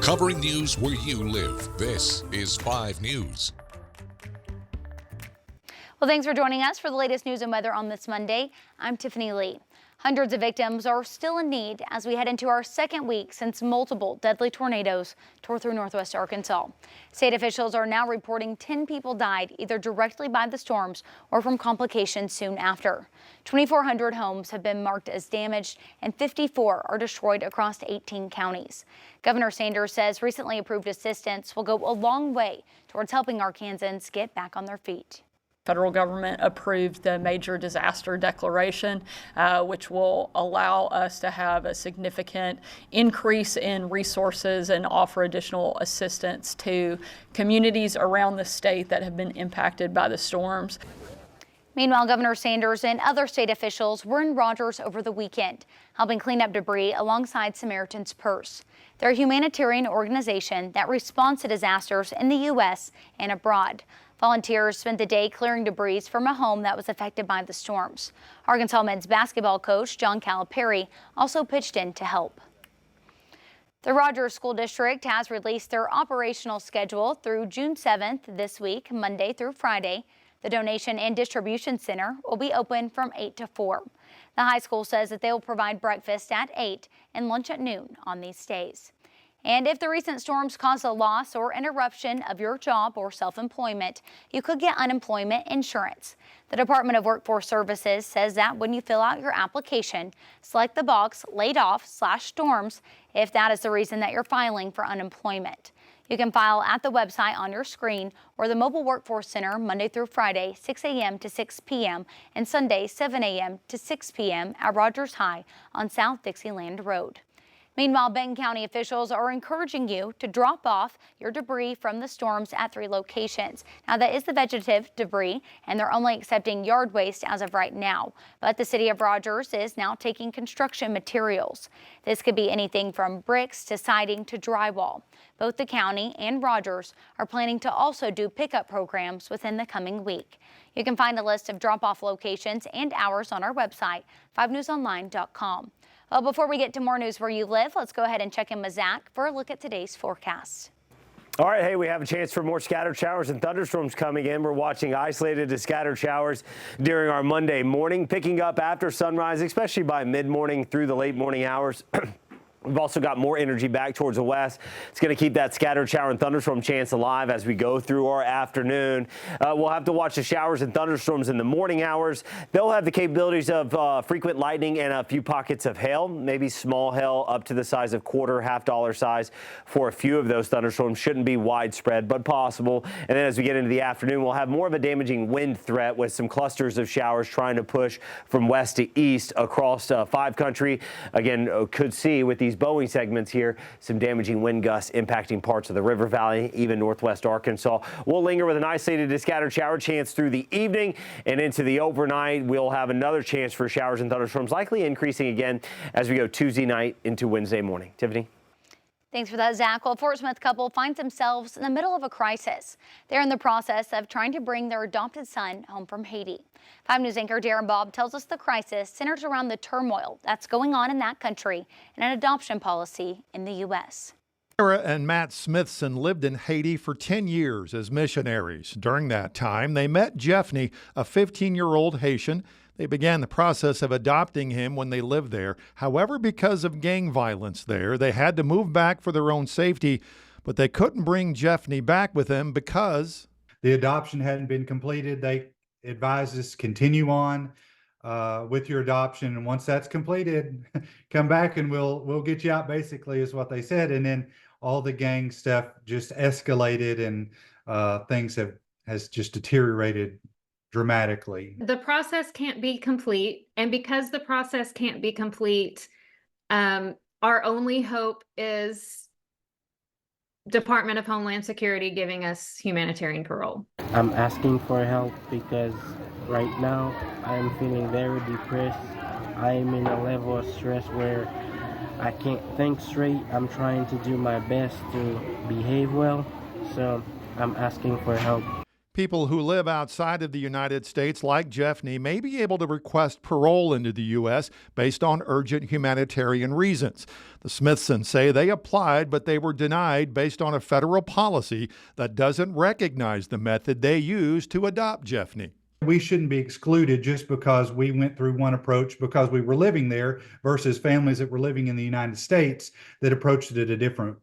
Covering news where you live. This is 5 News. Well, thanks for joining us for the latest news and weather on this Monday. I'm Tiffany Lee. Hundreds of victims are still in need as we head into our second week since multiple deadly tornadoes tore through northwest Arkansas. State officials are now reporting 10 people died either directly by the storms or from complications soon after. 2,400 homes have been marked as damaged and 54 are destroyed across 18 counties. Governor Sanders says recently approved assistance will go a long way towards helping Arkansans get back on their feet. Federal government approved the major disaster declaration, which will allow us to have a significant increase in resources and offer additional assistance to communities around the state that have been impacted by the storms. Meanwhile, Governor Sanders and other state officials were in Rogers over the weekend, helping clean up debris alongside Samaritan's Purse. They're a humanitarian organization that responds to disasters in the U.S. and abroad. Volunteers spent the day clearing debris from a home that was affected by the storms. Arkansas men's basketball coach John Calipari also pitched in to help. The Rogers School District has released their operational schedule through June 7th this week, Monday through Friday. The Donation and Distribution Center will be open from 8 to 4. The high school says that they will provide breakfast at 8 and lunch at noon on these days. And if the recent storms cause a loss or interruption of your job or self-employment, you could get unemployment insurance. The Department of Workforce Services says that when you fill out your application, select the box laid off/storms if that is the reason that you're filing for unemployment. You can file at the website on your screen or the Mobile Workforce Center Monday through Friday, 6 a.m. to 6 p.m. and Sunday, 7 a.m. to 6 p.m. at Rogers High on South Dixieland Road. Meanwhile, Benton County officials are encouraging you to drop off your debris from the storms at 3 locations. Now, that is the vegetative debris, and they're only accepting yard waste as of right now. But the city of Rogers is now taking construction materials. This could be anything from bricks to siding to drywall. Both the county and Rogers are planning to also do pickup programs within the coming week. You can find a list of drop-off locations and hours on our website, 5newsonline.com. Well, before we get to more news where you live, let's go ahead and check in with Zach for a look at today's forecast. All right, hey, we have a chance for more scattered showers and thunderstorms coming in. We're watching isolated to scattered showers during our Monday morning, picking up after sunrise, especially by mid-morning through the late morning hours. We've also got more energy back towards the west. It's going to keep that scattered shower and thunderstorm chance alive as we go through our afternoon. We'll have to watch the showers and thunderstorms in the morning hours. They'll have the capabilities of frequent lightning and a few pockets of hail, maybe small hail up to the size of quarter, $half size for a few of those thunderstorms. Shouldn't be widespread, but possible. And then as we get into the afternoon, we'll have more of a damaging wind threat with some clusters of showers trying to push from west to east across 5 country. Again, could see with these Boeing segments here, some damaging wind gusts impacting parts of the river valley, even northwest Arkansas. We'll linger with an isolated to scattered shower chance through the evening and into the overnight. We'll have another chance for showers and thunderstorms, likely increasing again as we go Tuesday night into Wednesday morning. Tiffany? Thanks for that, Zach. Well, a Fort Smith couple finds themselves in the middle of a crisis. They're in the process of trying to bring their adopted son home from Haiti. 5 News anchor Darren Bobb tells us the crisis centers around the turmoil that's going on in that country and an adoption policy in the U.S. Sarah and Matt Smithson lived in Haiti for 10 years as missionaries. During that time, they met Jeffney, a 15-year-old Haitian. They began the process of adopting him when they lived there. However, because of gang violence there, they had to move back for their own safety, but they couldn't bring Jeffney back with them because the adoption hadn't been completed. They advised us continue on with your adoption, and once that's completed, come back and we'll get you out, basically is what they said. And then all the gang stuff just escalated, and things has just deteriorated dramatically. The process can't be complete, and because the process can't be complete, our only hope is Department of Homeland Security giving us humanitarian parole. I'm asking for help because right now I'm feeling very depressed. I'm in a level of stress where I can't think straight. I'm trying to do my best to behave well, so I'm asking for help. People who live outside of the United States, like Jeffney, may be able to request parole into the U.S. based on urgent humanitarian reasons. The Smithsons say they applied, but they were denied based on a federal policy that doesn't recognize the method they use to adopt Jeffney. We shouldn't be excluded just because we went through one approach because we were living there versus families that were living in the United States that approached it a different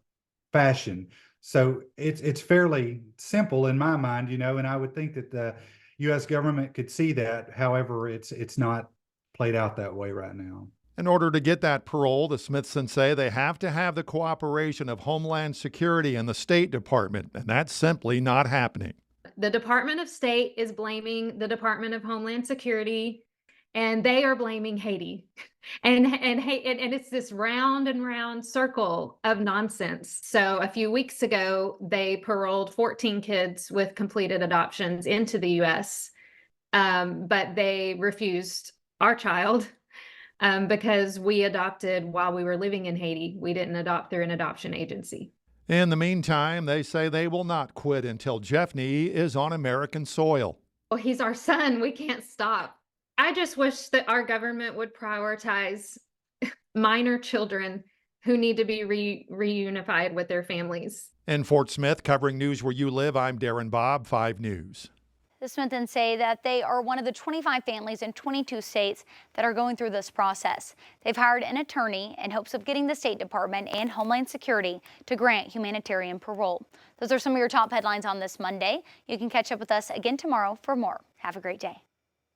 fashion. So it's fairly simple in my mind, and I would think that the U.S. government could see that. However, it's not played out that way right now. In order to get that parole, the Smithsons say they have to have the cooperation of Homeland Security and the State Department, and that's simply not happening. The Department of State is blaming the Department of Homeland Security, and they are blaming Haiti. And it's this round and round circle of nonsense. So a few weeks ago, they paroled 14 kids with completed adoptions into the U.S., but they refused our child because we adopted while we were living in Haiti. We didn't adopt through an adoption agency. In the meantime, they say they will not quit until Jeffney is on American soil. Well, he's our son. We can't stop. I just wish that our government would prioritize minor children who need to be reunified with their families. In Fort Smith, covering news where you live, I'm Darren Bobb, 5 News. The Smithsons say that they are one of the 25 families in 22 states that are going through this process. They've hired an attorney in hopes of getting the State Department and Homeland Security to grant humanitarian parole. Those are some of your top headlines on this Monday. You can catch up with us again tomorrow for more. Have a great day.